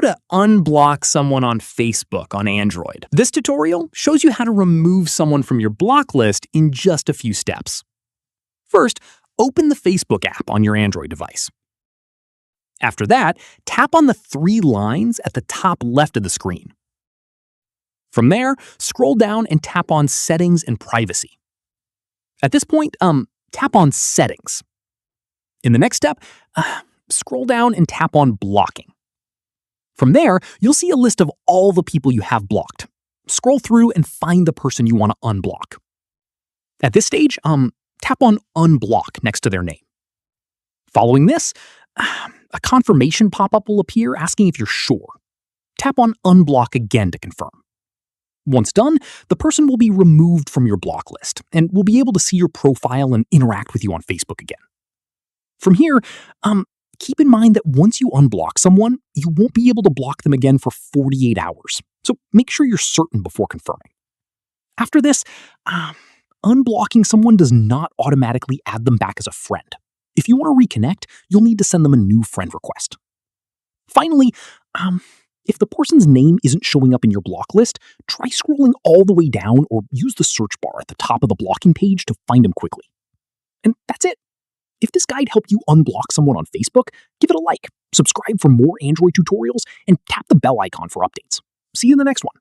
to unblock someone on Facebook on Android. This tutorial shows you how to remove someone from your block list in just a few steps. First, open the Facebook app on your Android device. After that, tap on the 3 lines at the top left of the screen. From there, scroll down and tap on Settings and Privacy. At this point, tap on Settings. In the next step, scroll down and tap on Blocking. From there, you'll see a list of all the people you have blocked. Scroll through and find the person you want to unblock. At this stage, tap on Unblock next to their name. Following this, a confirmation pop-up will appear asking if you're sure. Tap on Unblock again to confirm. Once done, the person will be removed from your block list and will be able to see your profile and interact with you on Facebook again. From here, keep in mind that once you unblock someone, you won't be able to block them again for 48 hours, so make sure you're certain before confirming. After this, unblocking someone does not automatically add them back as a friend. If you want to reconnect, you'll need to send them a new friend request. Finally, if the person's name isn't showing up in your block list, try scrolling all the way down or use the search bar at the top of the blocking page to find them quickly. And that's it. If this guide helped you unblock someone on Facebook, give it a like, subscribe for more Android tutorials, and tap the bell icon for updates. See you in the next one.